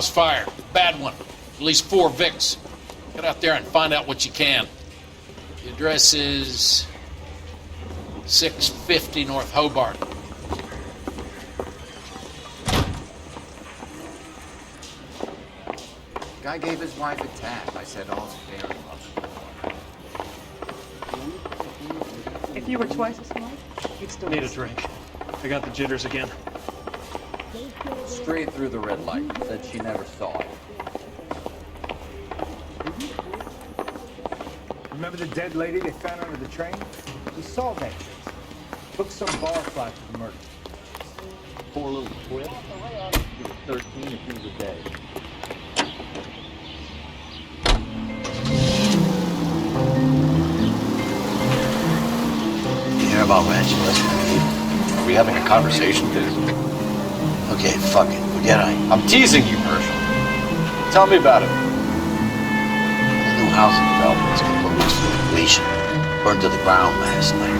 house fire. Bad one. At least 4 Vicks. Get out there and find out what you can. The address is 650 North Hobart. Guy gave his wife a tap. I said, all's fair in love. If you were twice as smart, you'd still need a drink. I got the jitters again. Straight through the red light. Said she never saw it. Remember the dead lady they found under the train? We saw that shit. Took some bar flight for the murder. Poor little twit. He was 13 if he was a day. You hear about Ranch Elysian? Are we having a conversation, dude? Okay, fuck it. Forget I'm teasing you, Herschel. Tell me about it. The new housing development's proposed for completion. Burned to the ground last night.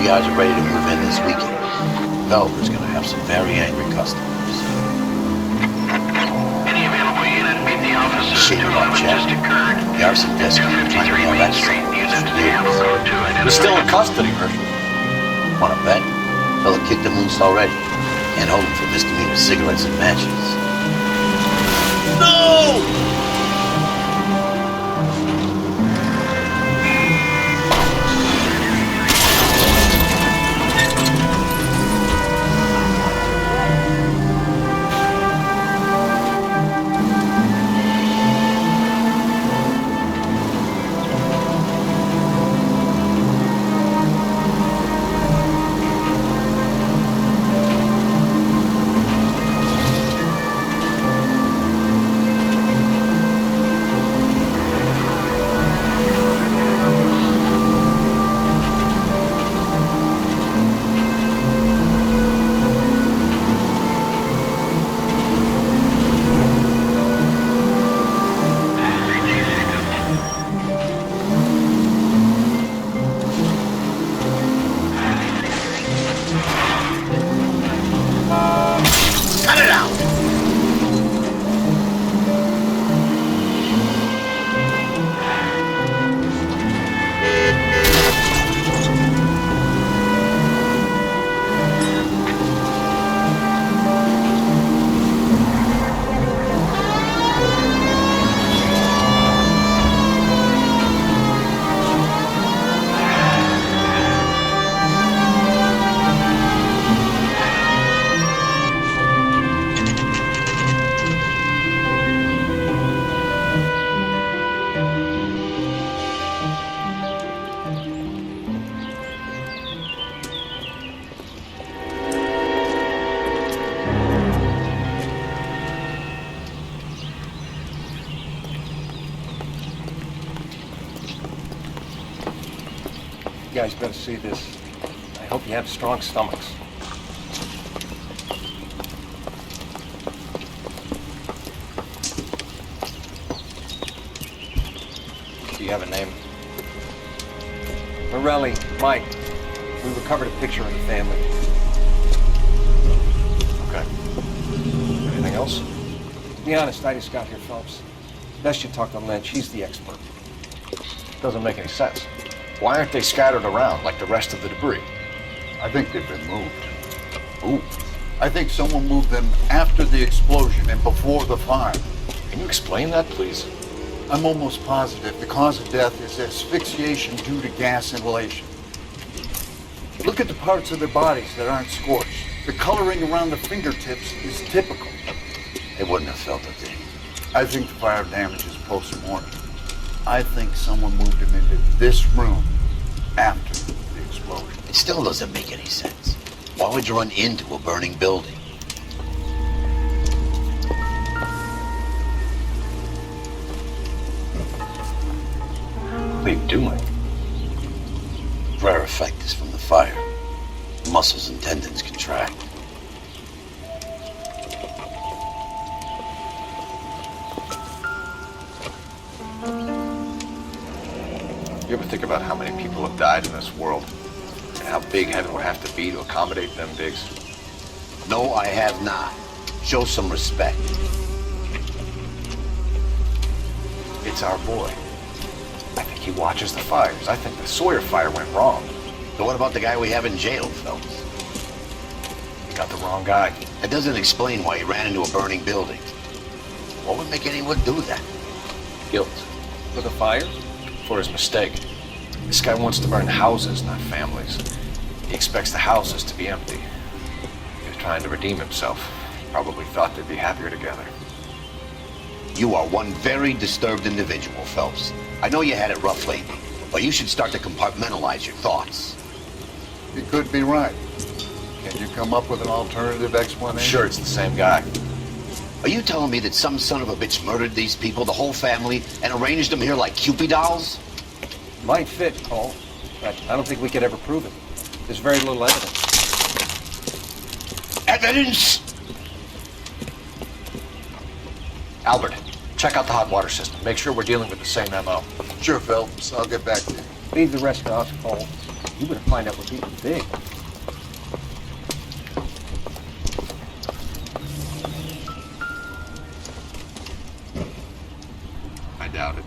You guys are ready to move in this weekend. The developer's gonna have some very angry customers. Any available unit, meet the officer. Shit, that just occurred. The arson desk is trying to yell that Street. shit. Unit to the Apple Code 2 identified. He's still in custody, Herschel. Wanna bet? Fella kicked him loose already. Can't hold him for misdemeanor cigarettes and matches. No! You guys better see this. I hope you have strong stomachs. Do you have a name? Morelli, Mike. We recovered a picture of the family. Okay. Anything else? To be honest, I just got here, Phelps. Best you talk to Lynch. He's the expert. Doesn't make any sense. Why aren't they scattered around like the rest of the debris? I think they've been moved. Ooh. I think someone moved them after the explosion and before the fire. Can you explain that, please? I'm almost positive the cause of death is asphyxiation due to gas inhalation. Look at the parts of their bodies that aren't scorched. The coloring around the fingertips is typical. They wouldn't have felt a thing. I think the fire damage is post-mortem. I think someone moved him into this room after the explosion. It still doesn't make any sense. Why would you run into a burning building? What are you doing? Rare effect is from the fire. Muscles and tendons contract. You ever think about how many people have died in this world? And how big heaven would have to be to accommodate them, Biggs? No, I have not. Show some respect. it's our boy. I think he watches the fires. I think the Sawyer fire went wrong. So what about the guy we have in jail, Phelps? Got the wrong guy. That doesn't explain why he ran into a burning building. What would make anyone do that? Guilt. For the fire? For his mistake. This guy wants to burn houses, not families. He expects the houses to be empty. He was trying to redeem himself. Probably thought they'd be happier together. You are one very disturbed individual, Phelps. I know you had it rough lately, but you should start to compartmentalize your thoughts. He could be right. Can you come up with an alternative explanation? I'm sure it's the same guy. Are you telling me that some son of a bitch murdered these people, the whole family, and arranged them here like Cupid dolls? Might fit, Cole, but I don't think we could ever prove it. There's very little evidence. Evidence? Albert, check out the hot water system. Make sure we're dealing with the same MO. Sure, Phelps. I'll get back to you. Leave the rest to us, Cole. You better find out what people think. I doubt it.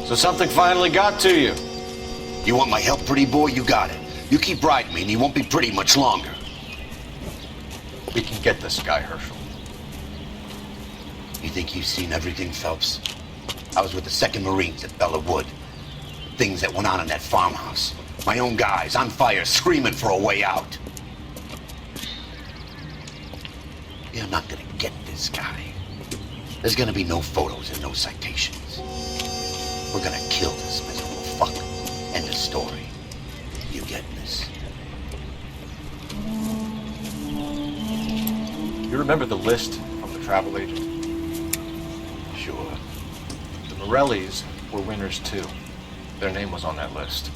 So something finally got to you. You want my help, pretty boy? You got it. You keep riding me and you won't be pretty much longer. We can get this guy, Herschel. You think you've seen everything, Phelps? I was with the 2nd Marines at Bella Wood. Things that went on in that farmhouse. My own guys on fire, screaming for a way out. You're not gonna get this guy. There's gonna be no photos and no citations. We're gonna kill this miserable fuck. End of story. You get this? You remember the list from the travel agent? Sure. The Morellis were winners too. Their name was on that list.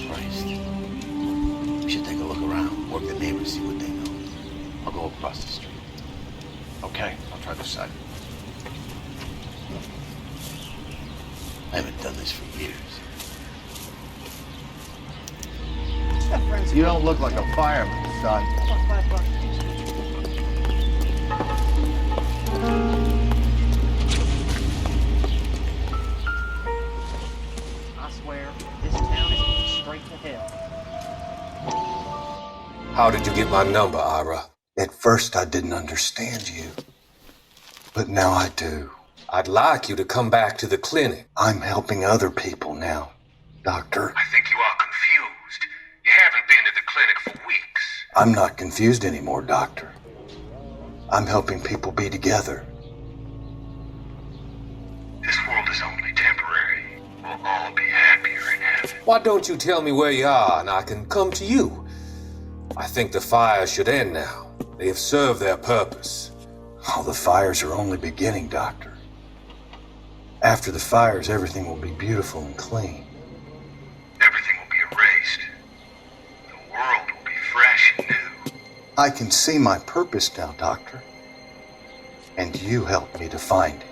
Christ. We should take a look around, work the neighbors, see what they know. I'll go across the street. Okay, I'll try this side. I haven't done this for years. You don't look like a fireman, son. I swear, this town is going straight to hell. How did you get my number, Ira? At first, I didn't understand you. But now I do. I'd like you to come back to the clinic. I'm helping other people now, Doctor. I think you are confused. You haven't been to the clinic for weeks. I'm not confused anymore, Doctor. I'm helping people be together. This world is only temporary. We'll all be happier in heaven. Why don't you tell me where you are and I can come to you? I think the fire should end now. They have served their purpose. Oh, the fires are only beginning, Doctor. After the fires, everything will be beautiful and clean. Everything will be erased. The world will be fresh and new. I can see my purpose now, Doctor. And you helped me to find it.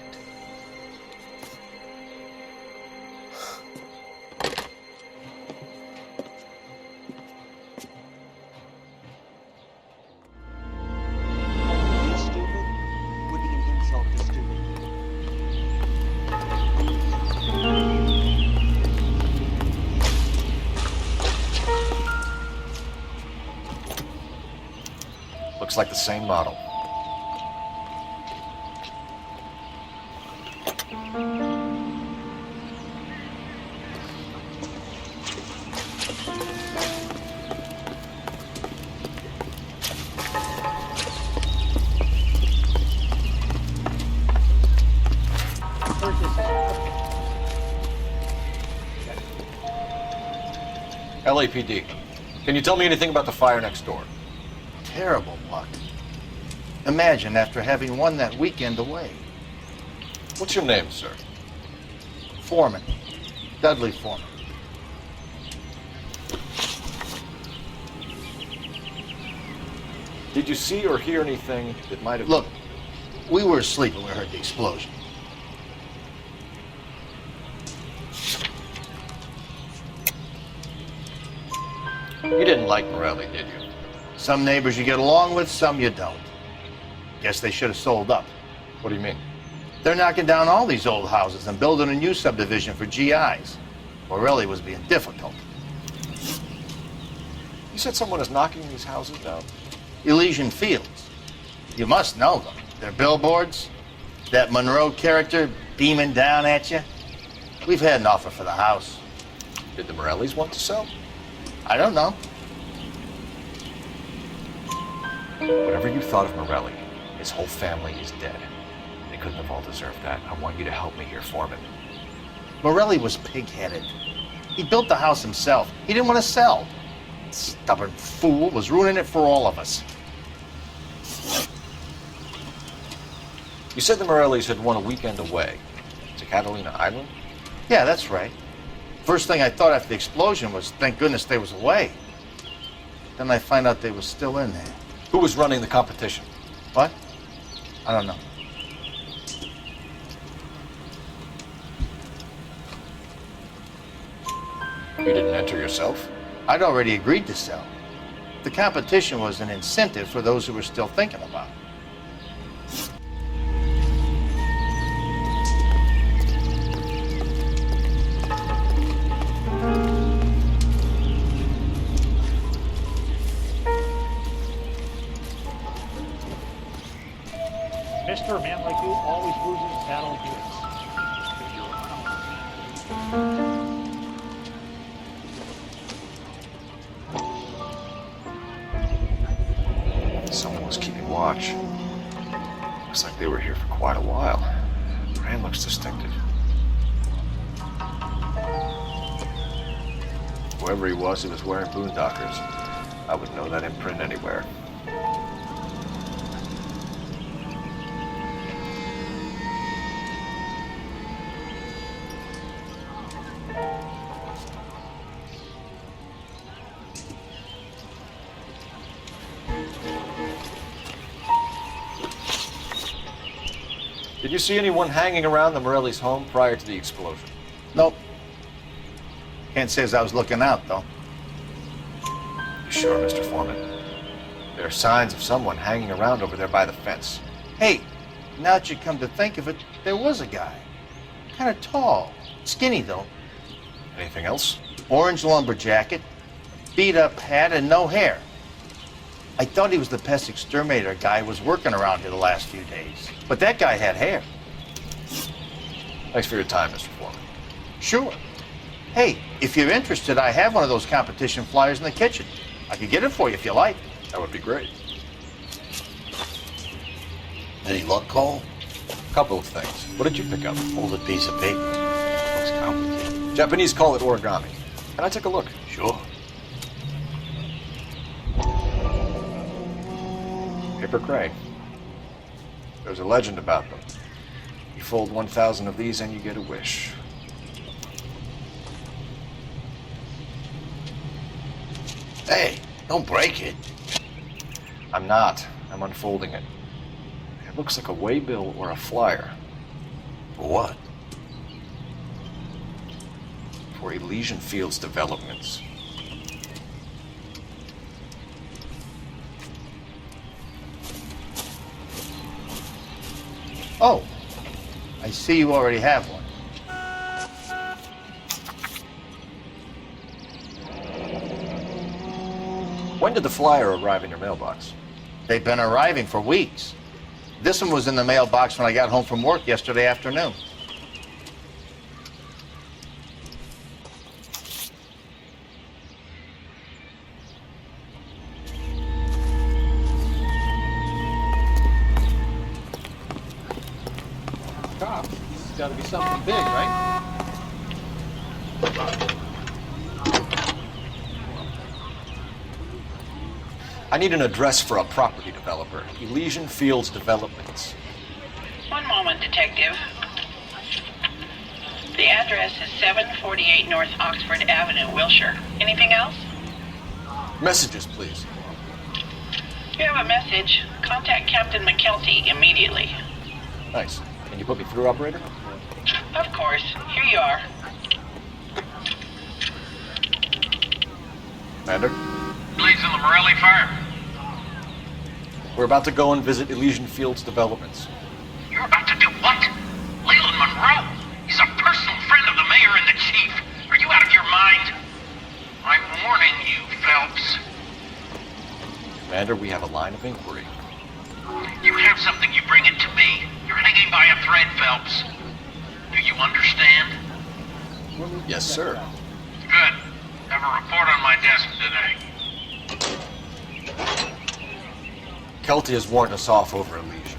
Being stupid would be an insult to stupid. Looks like the same model. LAPD. Can you tell me anything about the fire next door? Terrible luck. Imagine after having won that weekend away. What's your name, sir? Foreman. Dudley Foreman. Did you see or hear anything that might have... Look, we were asleep when we heard the explosion. You didn't like Morelli, did you? Some neighbors you get along with, some you don't. Guess they should have sold up. What do you mean? They're knocking down all these old houses and building a new subdivision for GIs. Morelli was being difficult. You said someone is knocking these houses down? Elysian Fields. You must know them. Their billboards, that Monroe character beaming down at you. We've had an offer for the house. Did the Morellis want to sell? I don't know. Whatever you thought of Morelli, his whole family is dead. They couldn't have all deserved that. I want you to help me here, Foreman. Morelli was pig-headed. He built the house himself. He didn't want to sell. Stubborn fool was ruining it for all of us. You said the Morellis had won a weekend away to Catalina Island? Yeah, that's right. First thing I thought after the explosion was, thank goodness they was away. Then I find out they was still in there. Who was running the competition? What? I don't know. You didn't enter yourself? I'd already agreed to sell. The competition was an incentive for those who were still thinking about it. Mister, a man like you always loses his battle of wits. Someone was keeping watch. Looks like they were here for quite a while. Brand looks distinctive. Whoever he was wearing boondockers. I would know that imprint anywhere. Did you see anyone hanging around the Morellis' home prior to the explosion? Nope. Can't say as I was looking out, though. You sure, Mr. Foreman? There are signs of someone hanging around over there by the fence. Hey, now that you come to think of it, there was a guy. Kind of tall. Skinny, though. Anything else? Orange lumber jacket, beat-up hat, and no hair. I thought he was the pest exterminator guy who was working around here the last few days. But that guy had hair. Thanks for your time, Mr. Foreman. Sure. Hey, if you're interested, I have one of those competition flyers in the kitchen. I could get it for you if you like. That would be great. Any luck, Cole? A couple of things. What did you pick up? Folded piece of paper. Looks complicated. Japanese call it origami. Can I take a look? Sure. Paper crane. There's a legend about them. You fold 1,000 of these and you get a wish. Hey, don't break it. I'm not. I'm unfolding it. It looks like a waybill or a flyer. For what? For Elysian Fields Developments. Oh, I see you already have one. When did the flyer arrive in your mailbox? They've been arriving for weeks. This one was in the mailbox when I got home from work yesterday afternoon. Cop, this has got to be something big, right? I need an address for a property developer. Elysian Fields Developments. One moment, Detective. The address is 748 North Oxford Avenue, Wilshire. Anything else? Messages, please. You have a message. Contact Captain McKelty immediately. Nice. Can you put me through, operator? Of course. Here you are. Commander? Leads in the Morelli fire. We're about to go and visit Elysian Fields Developments. You're about to do what? Leland Monroe? He's a personal friend of the mayor and the chief. Are you out of your mind? I'm warning you, Phelps. Commander, we have a line of inquiry. You have something, you bring it to me. You're hanging by a thread, Phelps. Do you understand? Yes, sir. Good. Have a report on my desk today. Kelty has warned us off over Elysian.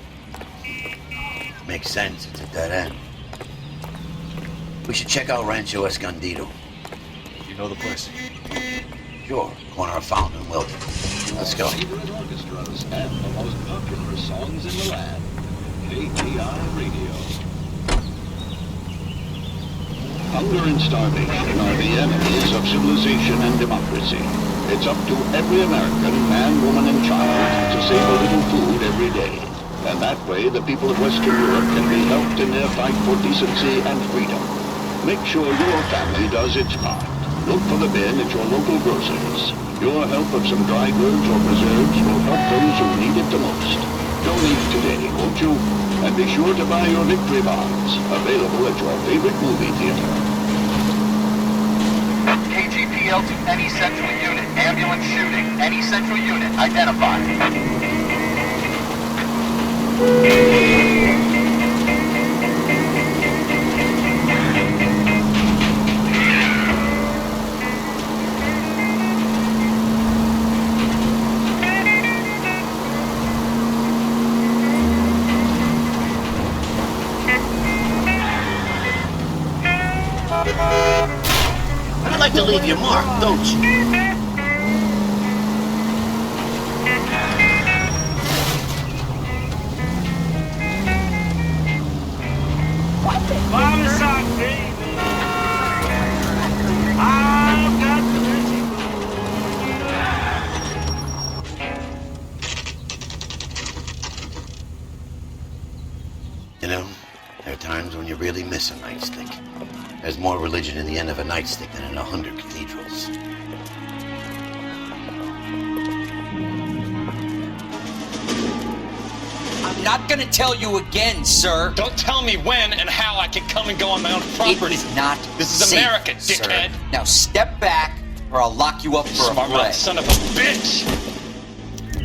Makes sense. It's a dead end. We should check out Rancho Escondido. You know the place? Sure. Corner of Fountain and Wilton. Let's go. Favorite orchestras and the most popular songs in the land. KTI Radio. Hunger and starvation are the enemies of civilization and democracy. It's up to every American, man, woman, and child to save a little food every day. And that way, the people of Western Europe can be helped in their fight for decency and freedom. Make sure your family does its part. Look for the bin at your local grocer's. Your help of some dried herbs or preserves will help those who need it the most. Donate today, won't you? And be sure to buy your victory bonds, available at your favorite movie theater. KGPL to any central unit. Ambulance shooting. Any central unit identified. You'd like to leave your mark, don't you? Mama's on, baby. I've got the You know, there are times when you really miss a nightstick. There's more religion in the end of a nightstick than in 100 cathedrals. I'm not gonna tell you again, sir. Don't tell me when and how I can come and go on my own property. It is not This is safe, America, sir. dickhead. Now step back, or I'll lock you up for a Smart mouth threat. son of a bitch!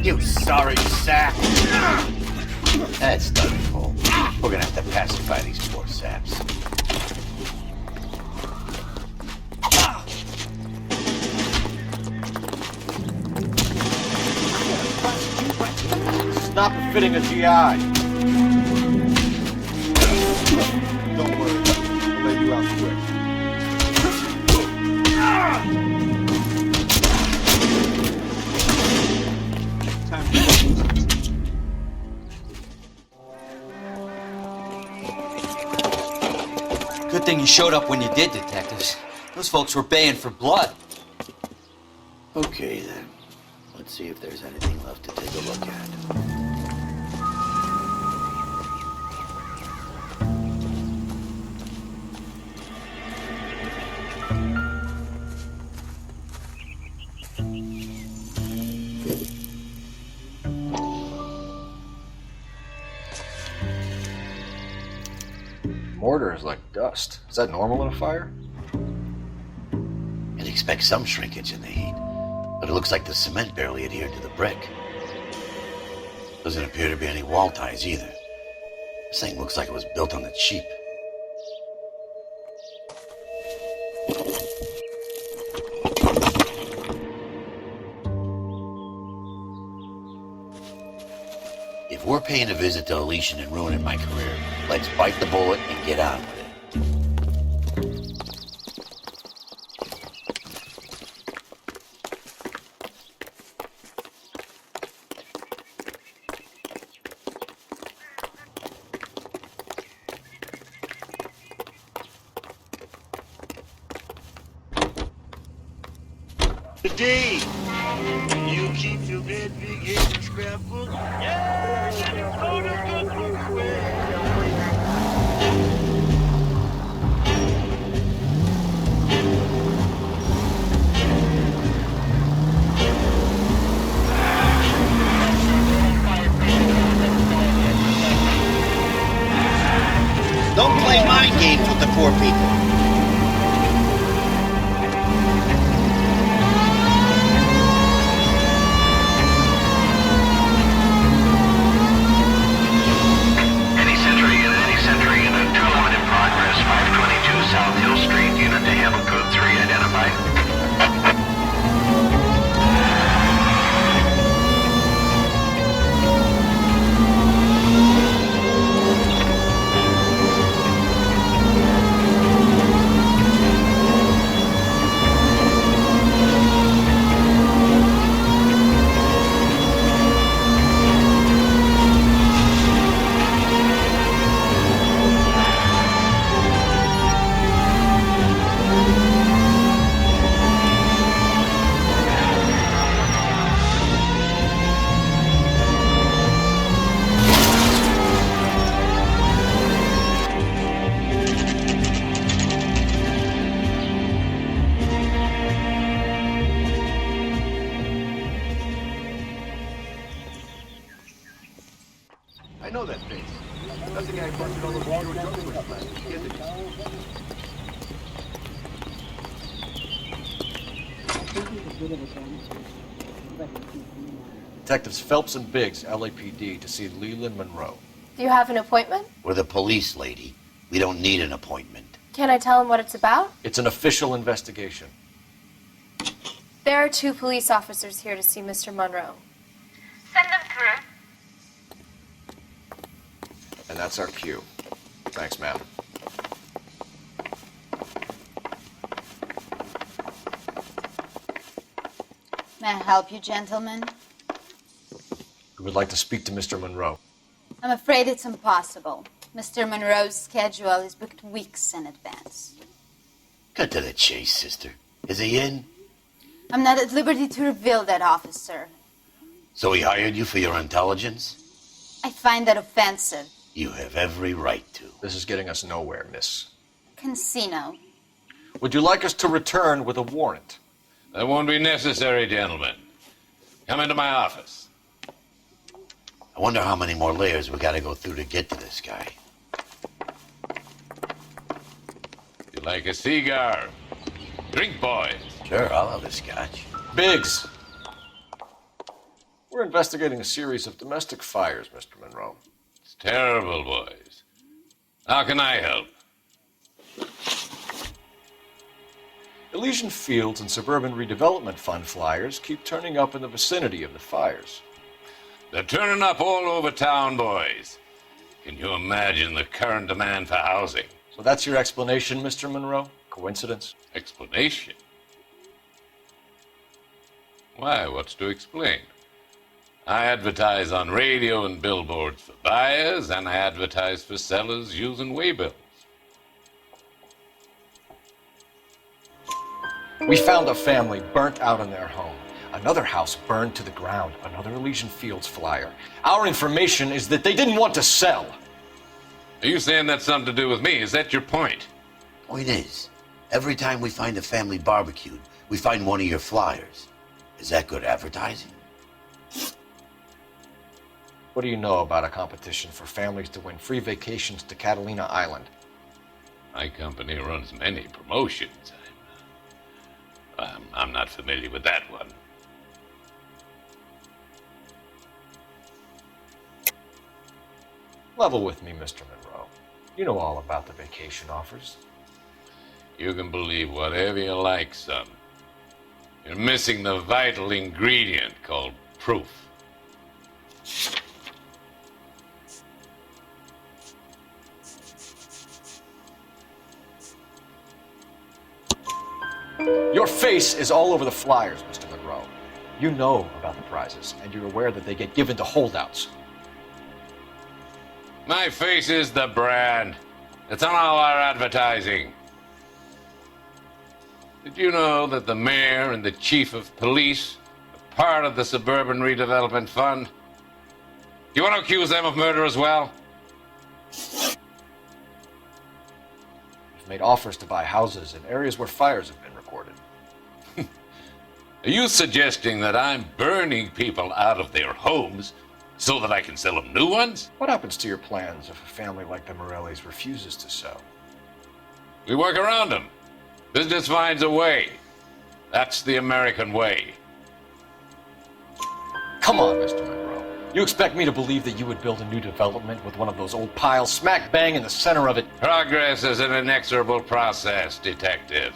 You sorry sack. That's done, Cole. We're gonna have to pacify these poor saps. Stop fitting a GI. Don't worry. I'll lay you out quick. Good thing you showed up when you did, detectives. Those folks were baying for blood. Okay, then. Let's see if there's anything left to take a look at. Mortar is like dust. Is that normal in a fire? You'd expect some shrinkage in the heat, but it looks like the cement barely adhered to the brick. Doesn't appear to be any wall ties either. This thing looks like it was built on the cheap. If we're paying a visit to Elysian and ruining my career, let's bite the bullet and get on with it. D, you keep your bed big head and scrapbook? Yeah, get it started, good book away. Don't play mind games with the poor people. Any sentry unit, 2 limit in progress, 522 South Hill Street, unit to handle code 3 identified. I know that face. That's the guy who busted all those Negro drug pushers last week, isn't he? Detectives Phelps and Biggs, LAPD, to see Leland Monroe. Do you have an appointment? We're the police, lady. We don't need an appointment. Can I tell him what it's about? It's an official investigation. There are 2 police officers here to see Mr. Monroe. Send them through. And that's our cue. Thanks, ma'am. May I help you, gentlemen? We would like to speak to Mr. Monroe. I'm afraid it's impossible. Mr. Monroe's schedule is booked weeks in advance. Cut to the chase, sister. Is he in? I'm not at liberty to reveal that, officer. So he hired you for your intelligence? I find that offensive. You have every right to. This is getting us nowhere, miss. Casino. Would you like us to return with a warrant? That won't be necessary, gentlemen. Come into my office. I wonder how many more layers we gotta go through to get to this guy. You like a cigar? Drink, boys. Sure, I'll have a scotch. Biggs! We're investigating a series of domestic fires, Mr. Monroe. It's terrible, boys. How can I help? Elysian Fields and Suburban Redevelopment Fund flyers keep turning up in the vicinity of the fires. They're turning up all over town, boys. Can you imagine the current demand for housing? So that's your explanation, Mr. Monroe? Coincidence? Explanation? Why, what's to explain? I advertise on radio and billboards for buyers, and I advertise for sellers using waybills. We found a family burnt out in their home. Another house burned to the ground. Another Elysian Fields flyer. Our information is that they didn't want to sell. Are you saying that's something to do with me? Is that your point? Point is, every time we find a family barbecued, we find one of your flyers. Is that good advertising? What do you know about a competition for families to win free vacations to Catalina Island? My company runs many promotions. I'm not familiar with that one. Level with me, Mr. Monroe. You know all about the vacation offers. You can believe whatever you like, son. You're missing the vital ingredient called proof. Your face is all over the flyers, Mr. Monroe. You know about the prizes, and you're aware that they get given to holdouts. My face is the brand. It's on all our advertising. Did you know that the mayor and the chief of police are part of the Suburban Redevelopment Fund? Do you want to accuse them of murder as well? We've made offers to buy houses in areas where fires have been reported. Are you suggesting that I'm burning people out of their homes so that I can sell them new ones? What happens to your plans if a family like the Morellis refuses to sell? We work around them. Business finds a way. That's the American way. Come on, Mr. Monroe. You expect me to believe that you would build a new development with one of those old piles smack bang in the center of it? Progress is an inexorable process, Detective.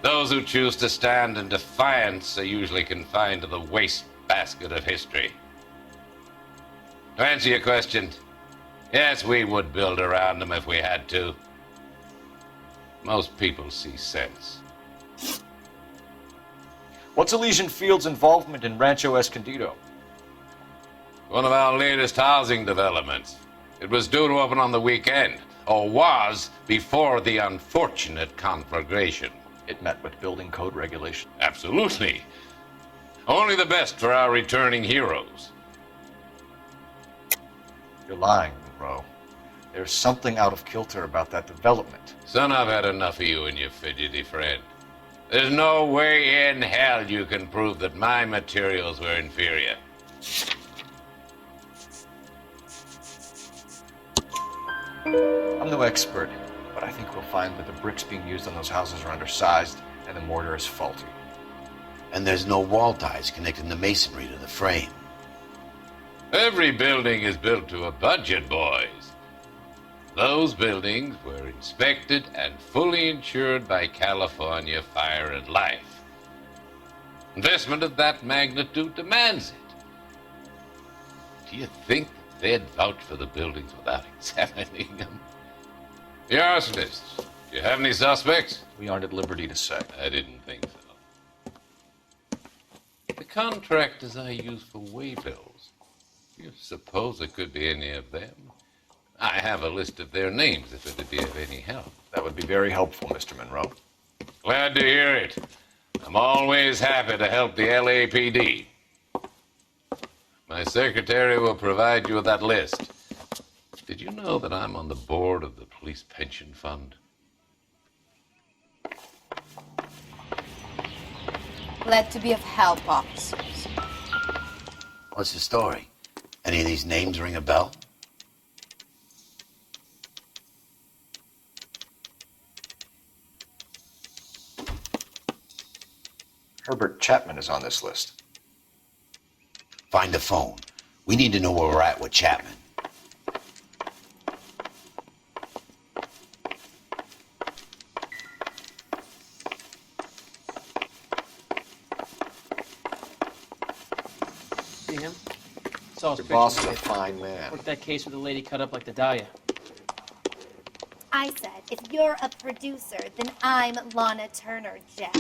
Those who choose to stand in defiance are usually confined to the wastebasket of history. To answer your question, yes, we would build around them if we had to. Most people see sense. What's Elysian Field's involvement in Rancho Escondido? One of our latest housing developments. It was due to open on the weekend, or was before the unfortunate conflagration. It met with building code regulation. Absolutely. Only the best for our returning heroes. You're lying, Monroe. There's something out of kilter about that development. Son, I've had enough of you and your fidgety friend. There's no way in hell you can prove that my materials were inferior. I'm no expert, but I think we'll find that the bricks being used on those houses are undersized and the mortar is faulty. And there's no wall ties connecting the masonry to the frame. Every building is built to a budget, boys. Those buildings were inspected and fully insured by California Fire and Life. Investment of that magnitude demands it. Do you think they'd vouch for the buildings without examining them? The arsonists, do you have any suspects? We aren't at liberty to say. I didn't think so. The contractors I use for waybills, do you suppose it could be any of them? I have a list of their names if it would be of any help. That would be very helpful, Mr. Monroe. Glad to hear it. I'm always happy to help the LAPD. My secretary will provide you with that list. Did you know that I'm on the board of the police pension fund? Glad to be of help, officers. What's the story? Any of these names ring a bell? Herbert Chapman is on this list. Find the phone. We need to know where we're at with Chapman. See him? Saw his Your picture boss is a today. fine man. Worked that case with the lady cut up like the Dahlia. I said, if you're a producer, then I'm Lana Turner, Jack.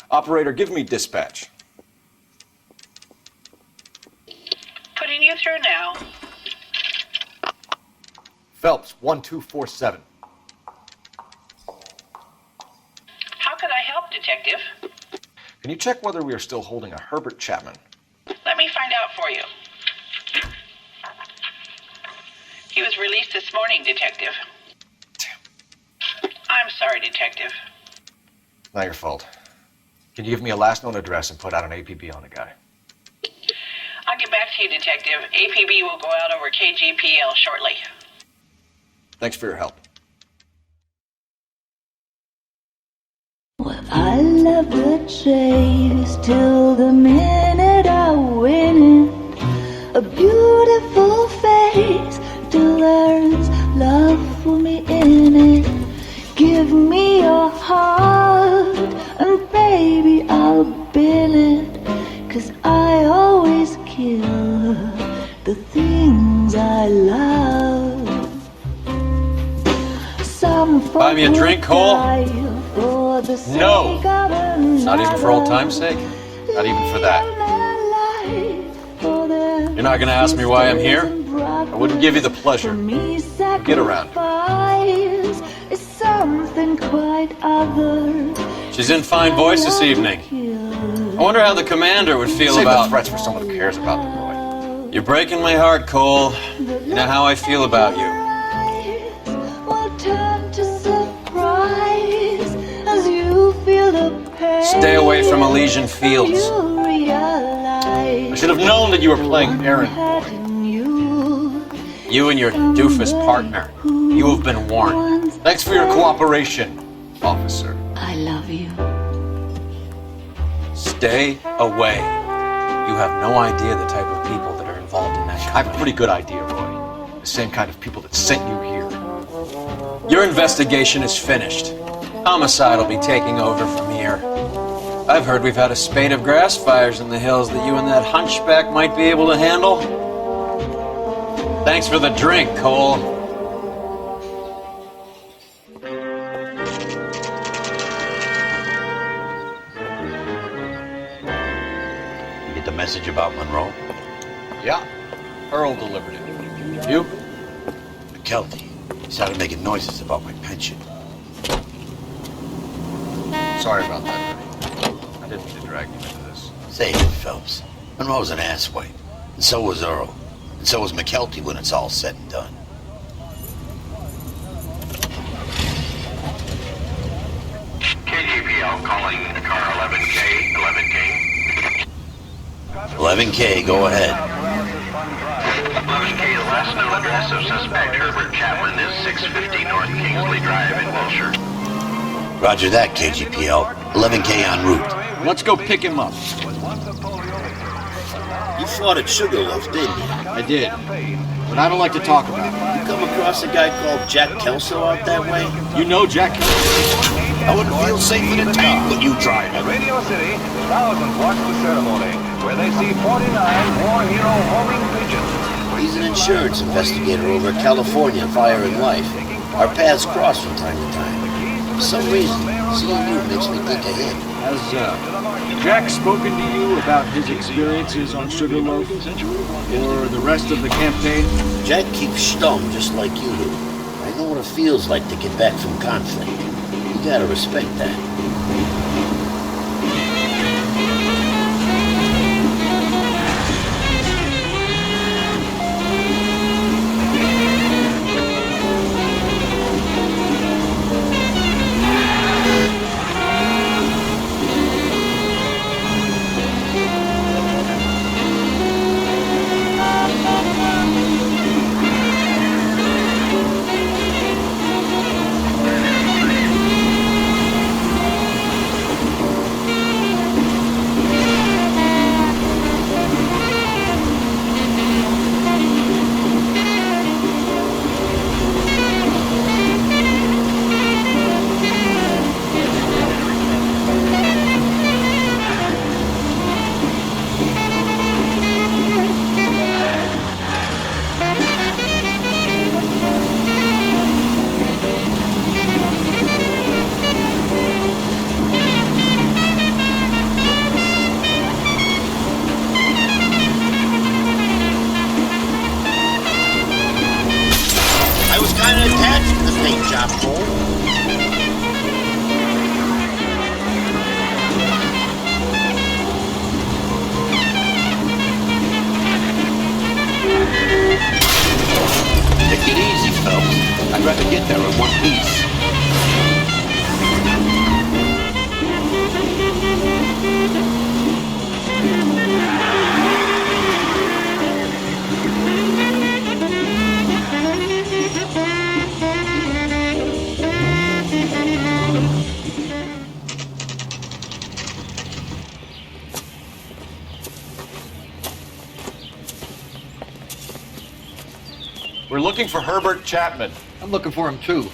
Operator, give me dispatch. Putting you through now. Phelps, 1247. How could I help, Detective? Can you check whether we are still holding a Herbert Chapman? Let me find out for you. He was released this morning, Detective. I'm sorry, Detective. Not your fault. Can you give me a last known address and put out an APB on the guy? I'll get back to you, Detective. APB will go out over KGPL shortly. Thanks for your help. I love the chase till the minute I win it. A beautiful face till there's love for me in it. Give me your heart and baby I'll bill it. 'Cause I always kill the things I love. Some Buy me a drink, Cole? No. Not even for old time's sake? Not even for that? You're not gonna ask me why I'm here? I wouldn't give you the pleasure. Get around. It's some something quite other. She's in fine voice this evening. I wonder how the commander would feel Save about the threats for someone who cares about them, Roy. You're breaking my heart, Cole. You know how I feel about you. Will turn to surprise as you feel the pain. Stay away from Elysian Fields. You realize I should have known that you were playing errand boy. You and your doofus partner. You have been warned. Thanks for your cooperation, officer. I love you. Stay away. You have no idea the type of people that are involved in that. I have a pretty good idea, Roy. The same kind of people that sent you here. Your investigation is finished. Homicide will be taking over from here. I've heard we've had a spate of grass fires in the hills that you and that hunchback might be able to handle. Thanks for the drink, Cole. You get the message about Monroe? Yeah, Earl delivered it. You? McKelty. He started making noises about my pension. Sorry about that, Benny. I didn't mean to drag you into this. Say it, Phelps. Monroe's an asswipe. And so was Earl. And so was McKelty when it's all said and done. KGPL calling car 11K, 11K. 11K, go ahead. 11K, the last known address of suspect Herbert Chapman is 650 North Kingsley Drive in Wilshire. Roger that, KGPL. 11K en route. Let's go pick him up. You fought at Sugarloaf, didn't you? I did, but I don't like to talk about it. You come across a guy called Jack Kelso out that way? You know Jack Kelso? I wouldn't feel safe in a tank with you driving. Radio City, thousands watch the ceremony, where they see 49 war hero homing pigeons. He's an insurance investigator over at California Fire and Life. Our paths cross from time to time. For some reason, seeing you makes me think of him. Has Jack spoken to you about his experiences on Sugarloaf or the rest of the campaign? Jack keeps stum just like you do. I know what it feels like to get back from conflict. You gotta respect that. Take it easy, Phelps. I'd rather get there in one piece. We're looking for Herbert Chapman. I'm looking for him too.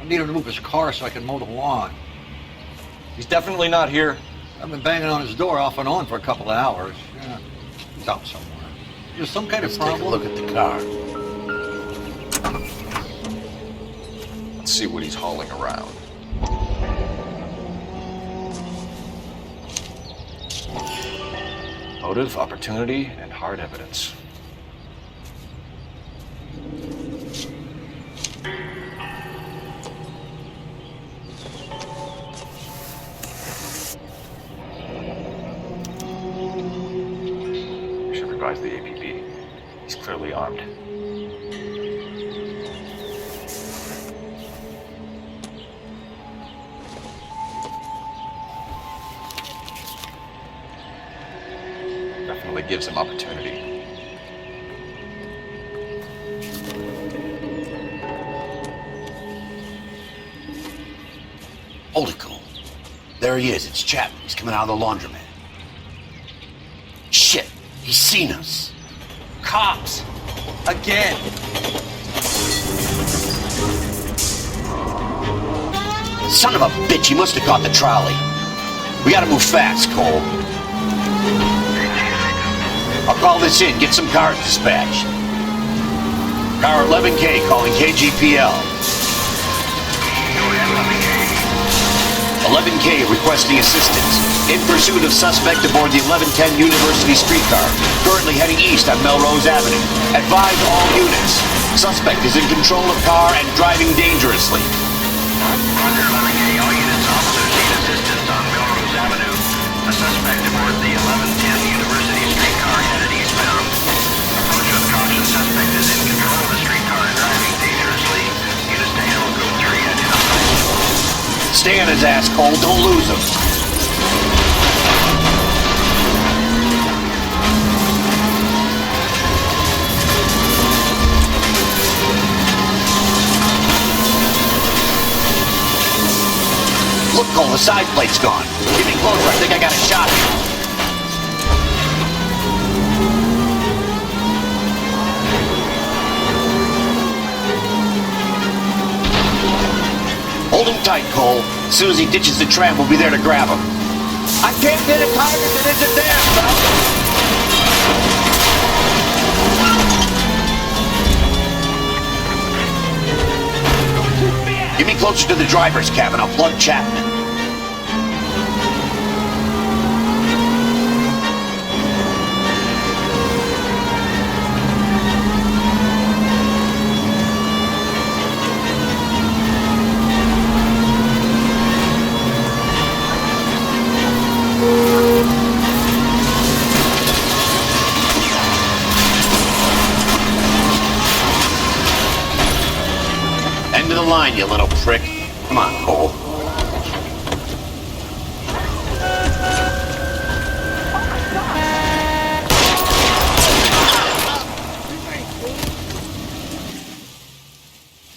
I need him to move his car so I can mow the lawn. He's definitely not here. I've been banging on his door off and on for a couple of hours. Yeah, he's out somewhere. There's some kind of problem. Take a look at the car. Let's see what he's hauling around. Motive, opportunity, and hard evidence. advise the APB. He's clearly armed. Definitely gives him opportunity. Hold it, Cole. There he is. It's Chapman. He's coming out of the laundromat. Shit. He's seen us. Cops! Again! Son of a bitch. He must have caught the trolley. We gotta move fast, Cole. I'll call this in. Get some cars dispatched. Car 11K calling KGPL. 11K requesting assistance. In pursuit of suspect aboard the 1110 University streetcar. Currently heading east on Melrose Avenue. Advise all units. Suspect is in control of car and driving dangerously. Roger, 11K. All units, officers need assistance on Melrose Avenue. A suspect aboard the 1110 University streetcar headed eastbound. Approach with caution. Suspect is in control of the streetcar and driving dangerously. Units to handle Group 3 identified. Stay on his ass, Cole. Don't lose him. Look, Cole, the side plate's gone. Get me closer. I think I got a shot here. Hold him tight, Cole. As soon as he ditches the tram, we'll be there to grab him. I can't hit a target that isn't there, son. Get me closer to the driver's cabin. I'll plug Chapman. End of the line, you little prick. Come on, Cole.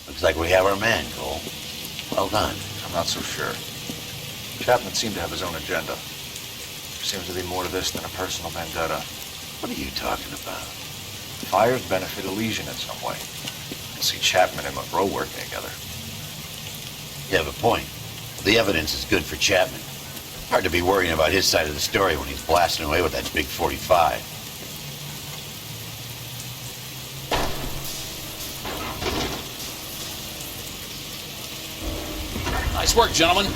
Looks like we have our man, Cole. Well done. I'm not so sure. Chapman seemed to have his own agenda. There seems to be more to this than a personal vendetta. What are you talking about? Fires benefit Elysian in some way. I see Chapman and Monroe working together. You have a point. The evidence is good for Chapman. Hard to be worrying about his side of the story when he's blasting away with that big 45. Nice work, gentlemen.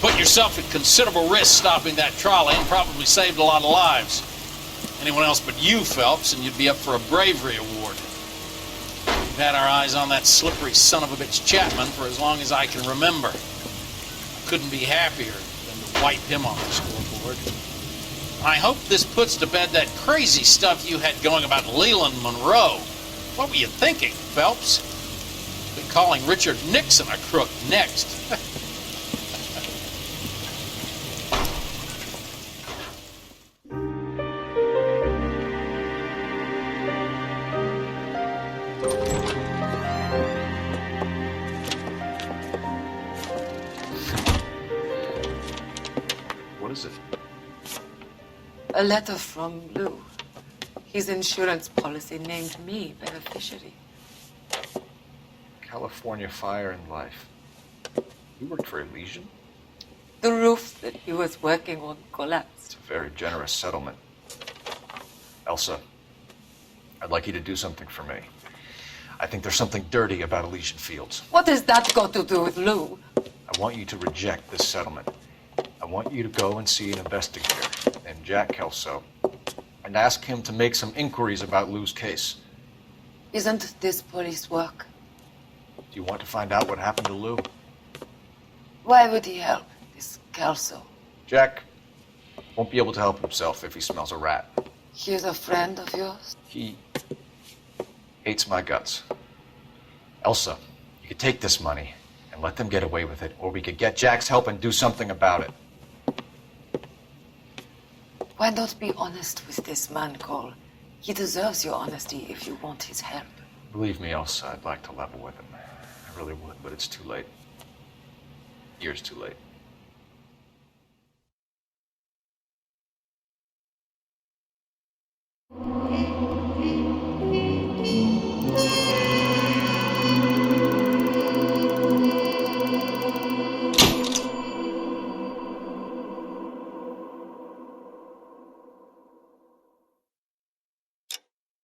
Put yourself at considerable risk stopping that trolley and probably saved a lot of lives. Anyone else but you, Phelps, and you'd be up for a bravery award. We've had our eyes on that slippery son of a bitch Chapman for as long as I can remember. I couldn't be happier than to wipe him off the scoreboard. I hope this puts to bed that crazy stuff you had going about Leland Monroe. What were you thinking, Phelps? Be calling Richard Nixon a crook next. What is it? A letter from Lou. His insurance policy named me beneficiary. California Fire and Life. You worked for Elysian? The roof that he was working on collapsed. It's a very generous settlement. Elsa, I'd like you to do something for me. I think there's something dirty about Elysian Fields. What has that got to do with Lou? I want you to reject this settlement. I want you to go and see an investigator named Jack Kelso and ask him to make some inquiries about Lou's case. Isn't this police work? Do you want to find out what happened to Lou? Why would he help this Kelso? Jack won't be able to help himself if he smells a rat. He is a friend of yours? He hates my guts. Elsa, you could take this money and let them get away with it, or we could get Jack's help and do something about it. Why not be honest with this man, Cole? He deserves your honesty if you want his help. Believe me, Elsa, I'd like to level with him. I really would, but it's too late. Years too late.